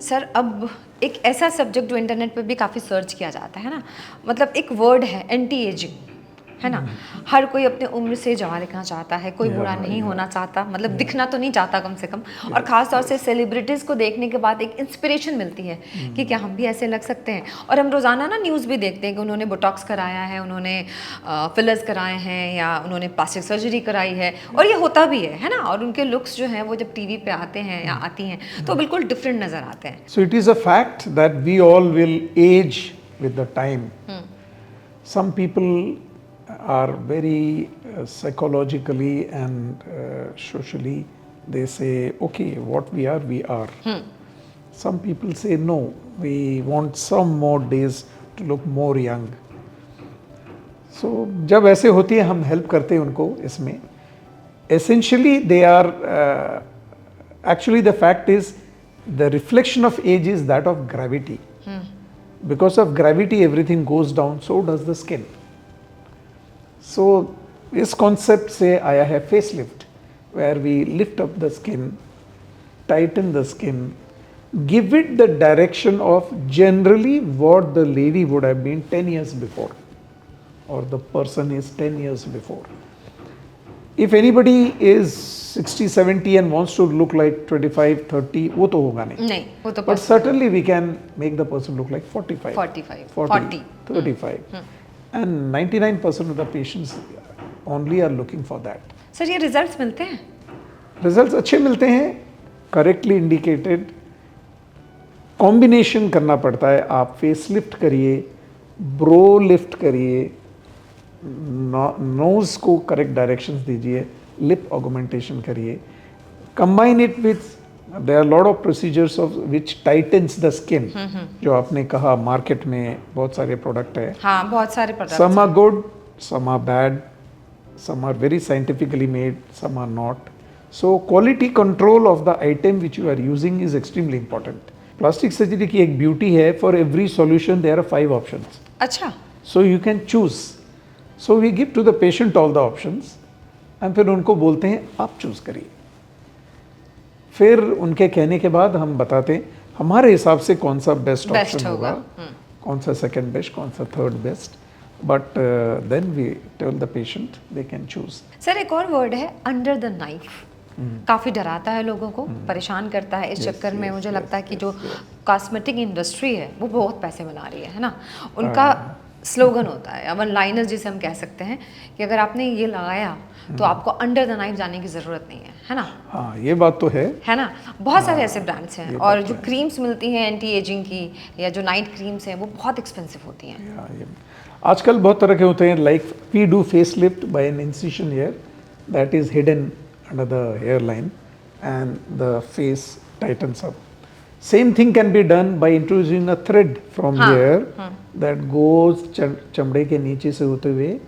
Sir अब एक ऐसा सब्जेक्ट जो इंटरनेट पे भी काफ़ी सर्च किया जाता है ना, मतलब एक वर्ड है एंटी एजिंग, है ना। हर कोई अपने उम्र से जवान दिखना चाहता है, कोई बूढ़ा नहीं होना चाहता, मतलब दिखना तो नहीं चाहता कम से कम। और ख़ास तौर से सेलिब्रिटीज़ को देखने के बाद एक इंस्पिरेशन मिलती है कि क्या हम भी ऐसे लग सकते हैं। और हम रोज़ाना ना न्यूज़ भी देखते हैं कि उन्होंने बोटॉक्स कराया है, उन्होंने फिलर्स कराए हैं, या उन्होंने प्लास्टिक सर्जरी कराई है, और ये होता भी है ना। और उनके लुक्स जो हैं वो जब टीवी पे आते हैं या आती हैं तो बिल्कुल डिफरेंट नज़र आते हैं। So it is a fact that we all will age with the time. Some people are very psychologically and socially, they say, okay, what we are. Some people say, no, we want some more days to look more young. So जब ऐसे होती है हम help करते हैं उनको इसमें. Essentially they are, actually the fact is the reflection of age is that of gravity. Because of gravity everything goes down, so does the skin. So इस concept से आया है facelift, where we lift up the skin, tighten the skin, give it the direction of generally what the lady would have been 10 years before, or the person is 10 years before. If anybody is 60, 70 and wants to look like 25, 30, वो तो होगा नहीं, वो तो but certainly we can make the person look like 45, 45, 40, 35. And 99% of the patients only are looking for that. Sir ये results मिलते हैं? Results अच्छे मिलते हैं, करेक्टली इंडिकेटेड. कॉम्बिनेशन करना पड़ता है. आप फेस लिफ्ट करिए, ब्रो लिफ्ट करिए, नोज को करेक्ट डायरेक्शंस दीजिए, लिप ऑगमेंटेशन करिए, combine it with, there are lot of procedures of which tightens the skin. जो आपने कहा मार्केट में बहुत सारे प्रोडक्ट है. हाँ, बहुत सारे product. Some are good, some are bad, some are very scientifically made, some are not. So quality control of the item which you are using is extremely important. Plastic surgery की एक beauty है, for every solution there are 5 options. अच्छा. So you can choose. So we give to the patient all the options and फिर उनको बोलते हैं आप choose करिए. फिर उनके कहने के बाद हम बताते हैं हमारे हिसाब से कौन सा बेस्ट ऑप्शन होगा, कौन सा सेकंड बेस्ट, कौन सा third best. But then we tell the patient they can choose. Sir एक और वर्ड है अंडर द नाइफ. काफ़ी डराता है लोगों को, परेशान करता है. इस चक्कर में मुझे लगता है कि जो कॉस्मेटिक इंडस्ट्री है वो बहुत पैसे बना रही है ना. उनका स्लोगन होता है, वन लाइनर जिसे हम कह सकते हैं, कि अगर आपने ये लगाया तो आपको अंडर द नाइफ जाने की ज़रूरत नहीं है ना. हाँ, ये बात तो है ना. बहुत सारे ऐसे ब्रांड्स हैं, और जो क्रीम्स मिलती हैं एंटी एजिंग की या जो नाइट क्रीम्स हैं वो बहुत एक्सपेंसिव होती हैं. आजकल बहुत तरह के होते हैं. Like we do face lift by an incision here that is hidden under the hair line and the face tightens up. Same thing can be done by introducing a thread from here that goes चमड़े के नीचे से होते हुए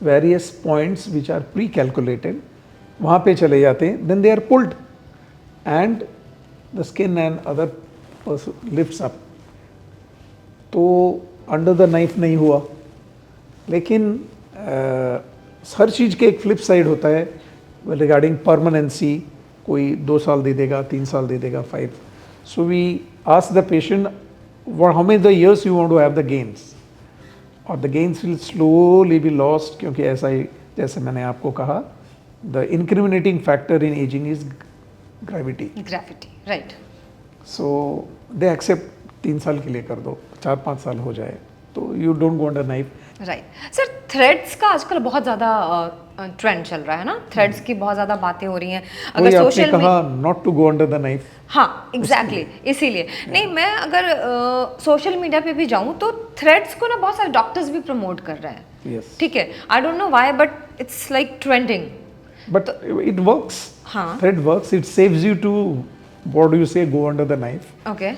various points which are pre calculated वहाँ पे चले जाते हैं. Then they are pulled and the skin and other lifts up. तो अंडर द नाइफ नहीं हुआ. लेकिन हर चीज़ के एक फ्लिप साइड होता है रिगार्डिंग परमानेंसी. कोई 2 साल दे देगा, 3 साल दे देगा, 5. So we ask the patient how many the years you want to have the gains, और the gains will slowly be lost. क्योंकि ऐसा ही जैसे मैंने आपको कहा, the incriminating factor in aging is gravity. Right. So they accept 3 साल के लिए कर दो, 4-5 साल हो जाए तो you don't want a knife. Right. Sir threads का आजकल बहुत ज़्यादा ट्रेंड चल रहा है ना. थ्रेड्स की बहुत ज़्यादा बातें हो रही हैं. अगर सोशल कहा not to go under the knife. हाँ, एग्जैक्टली. इसीलिए नहीं, मैं अगर सोशल मीडिया पे भी जाऊँ तो थ्रेड्स को ना बहुत सारे डॉक्टर्स भी प्रमोट कर रहे हैं. ठीक है, I don't know why, but it's like trending. But it works. हाँ, thread works. It saves you to, what do you say, go under the knife. Okay.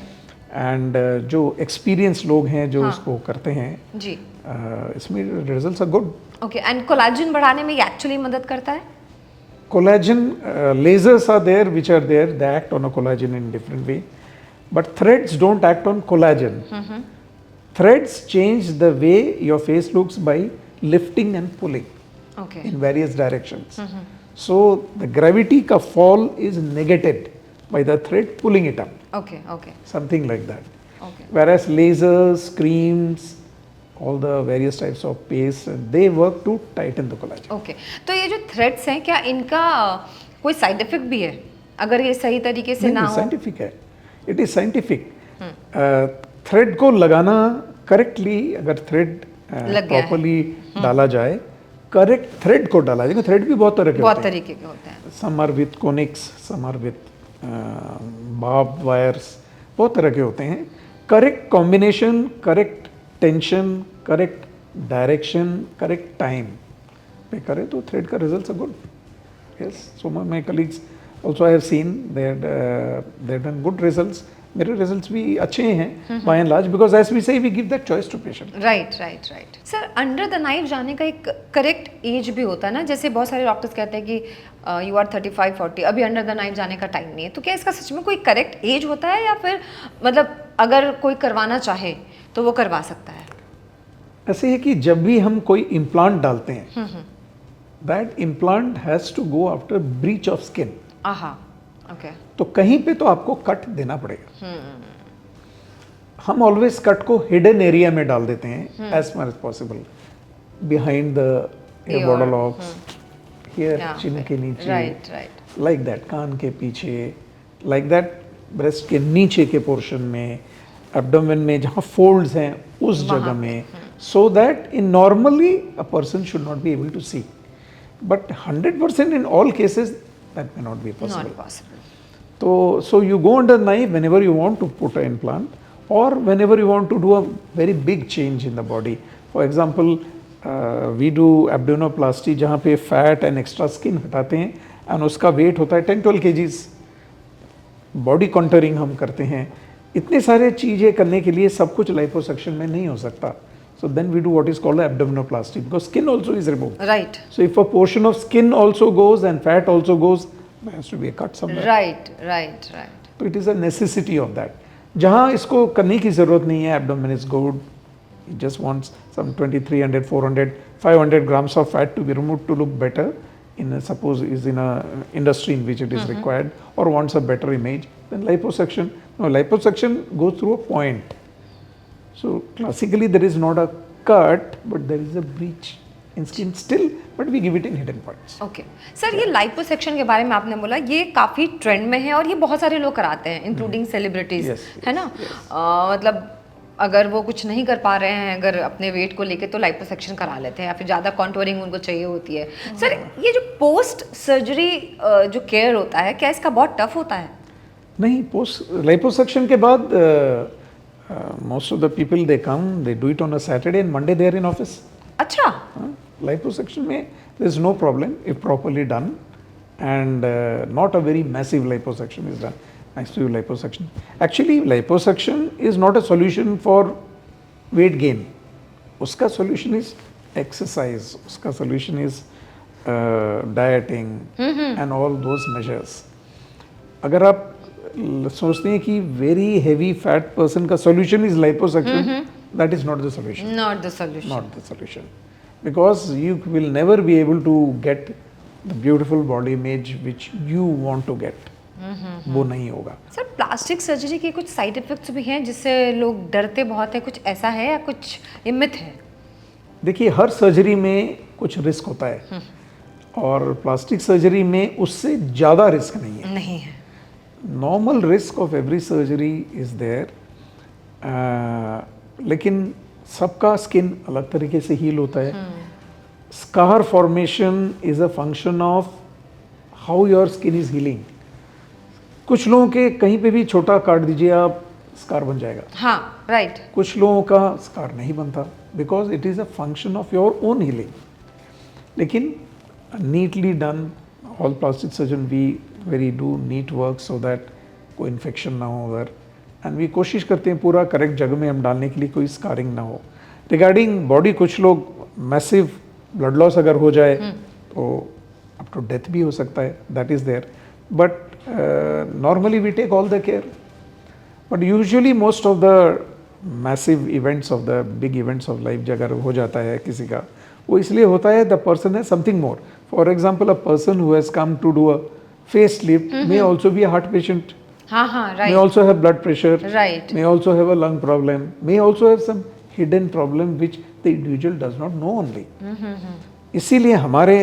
And जो एक्सपीरियंस लोग हैं जो उसको करते हैं जी, इसमें results are good. Okay. And collagen बढ़ाने में ये एक्चुअली मदद करता है. Collagen lasers are there which are there, they act on a collagen in different way, but threads don't act on collagen. Threads change the way your face looks by lifting and pulling in various directions. So the gravity ka fall is negated by the thread pulling it up, okay okay something like that. Okay Whereas lasers, creams, all the various types of paste, they work to tighten the collagen. Okay. तो ये जो threads हैं क्या इनका कोई side effect भी है अगर ये सही तरीके से ना नहीं, हो? साइंटिफिक है, इट इज साइंटिफिक। थ्रेड को लगाना करेक्टली, अगर थ्रेड लग गया है। प्रॉपरली डाला जाए, करेक्ट थ्रेड को डाला जाए। थ्रेड भी बहुत तरह के बहुत होते हैं, तरीके के होते हैं। Some are with conics, some are with barb wires, बहुत तरह के होते हैं। Correct combination, correct tension, correct direction, correct time पे करें तो थ्रेड का results are good. Yes, so my colleagues also I have seen they done good results. मेरे रिजल्ट्स भी अच्छे हैं by and large, because as we say we give that choice to patient. Right right right. Sir under the knife जाने का एक correct as भी होता है ना, जैसे बहुत सारे डॉक्टर्स कहते हैं कि यू आर 35-40, अभी अंडर द नाइफ जाने का टाइम नहीं है, तो क्या इसका सच में कोई करेक्ट एज होता है या फिर मतलब अगर कोई करवाना चाहे तो वो करवा सकता है? ऐसे है कि जब भी हम कोई इम्प्लांट डालते हैं, that implant has to go after breach of skin. Aha, okay. तो कहीं पे तो आपको कट देना पड़ेगा। हम ऑलवेज कट को हिडन एरिया में डाल देते हैं as much as possible, behind the ear border locks, here chin के नीचे, राइट राइट, लाइक दैट, कान के पीछे, लाइक दैट, ब्रेस्ट के नीचे के पोर्शन में, एब्डोमेन में जहाँ फोल्ड्स हैं उस जगह में, so that in normally a person should not be able to see, but 100% in all cases that may not be possible. Not possible. So you go under knife whenever you want to put an implant, or whenever you want to do a very big change in the body. For example, we do abdominoplasty जहाँ पे fat and extra skin हटाते हैं, and उसका weight होता है 10-12 kgs. Body contouring हम करते हैं। इतने सारे चीज़ें करने के लिए सब कुछ लाइपोसक्शन में नहीं हो सकता। So then we do what is called abdominoplasty, because skin also is removed. Right So if a portion of skin also goes and fat also goes, there has to be a cut somewhere. Right right right. So it is a necessity of that. जहाँ इसको करने की ज़रूरत नहीं है, abdomen is good. It just wants some 300, 400, 500 grams of fat to be removed to look better. Suppose is in a industry in which it is required, or wants a better image, then liposuction. No, liposuction goes through a point. So classically there is not a cut, but there is a breach in skin still, but we give it in hidden points. Okay sir, ये liposuction के बारे में आपने बोला, ये काफ़ी trend में है और ये बहुत सारे लोग कराते हैं इंक्लूडिंग सेलिब्रिटीज, Yes, है ना? मतलब अगर वो कुछ नहीं कर पा रहे हैं अगर अपने वेट को लेके, तो लाइपोसेक्शन करा लेते हैं, या फिर ज़्यादा कॉन्टोरिंग उनको चाहिए होती है। सर ये जो पोस्ट सर्जरी जो केयर होता है, क्या इसका बहुत टफ होता है? नहीं, पोस्ट लाइपोसक्शन के बाद most of the people they come, they do it on a Saturday and Monday they are in office. अच्छा, Liposuction में there is no problem if properly done, and not a very massive liposuction is done. Massive liposuction. Actually, liposuction is not a solution for weight gain. उसका solution is exercise. उसका solution is dieting and all those measures. अगर आप सोचते हैं कि very heavy fat person का solution is liposuction, that is not the solution. Not the solution. Not the solution, because you will never be able to get the beautiful body image which you want to get. वो नहीं होगा। Sir plastic surgery के कुछ side effects भी हैं जिससे लोग डरते बहुत है, कुछ ऐसा है या कुछ ये मिथ है? देखिए, हर सर्जरी में कुछ रिस्क होता है, और प्लास्टिक सर्जरी में उससे ज़्यादा रिस्क नहीं है। नहीं है। Normal risk of every surgery is there, लेकिन सबका स्किन अलग तरीके से हील होता है। Scar formation is a function of how your skin is healing. कुछ लोगों के कहीं पे भी छोटा काट दीजिए आप, स्कार बन जाएगा। हाँ राइट। कुछ लोगों का स्कार नहीं बनता, because it is a function of your own healing. लेकिन neatly done, all plastic surgeon we very do neat work so that कोई इन्फेक्शन ना हो उधर, एंड वी कोशिश करते हैं पूरा करेक्ट जगह में हम डालने के लिए कोई स्कारिंग ना हो। रिगार्डिंग बॉडी, कुछ लोग मैसिव ब्लड लॉस अगर हो जाए तो अप टू डेथ भी हो सकता है, that is there, but normally we take all the care. But usually most of the massive events of the big events of life अगर हो जाता है किसी का, वो इसलिए होता है द पर्सन है something more. For example, a person who has come to do a face lift may also be a heart patient. हाँ हाँ may right also have blood pressure, right may also have a lung problem, may also have some hidden problem which the individual does not know only. इसीलिए हमारे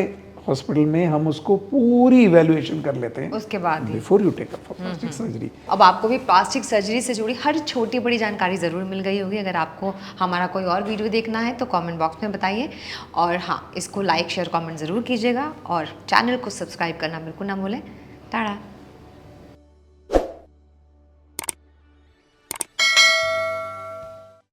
hospital में हम उसको पूरी evaluation कर लेते हैं उसके बाद ही before you take up for plastic surgery. अब आपको भी प्लास्टिक सर्जरी से जुड़ी हर छोटी बड़ी जानकारी ज़रूर मिल गई होगी। अगर आपको हमारा कोई और वीडियो देखना है तो कमेंट बॉक्स में बताइए, और हाँ, इसको लाइक शेयर कमेंट ज़रूर कीजिएगा, और चैनल को सब्सक्राइब करना बिल्कुल ना भूलें। टाटा।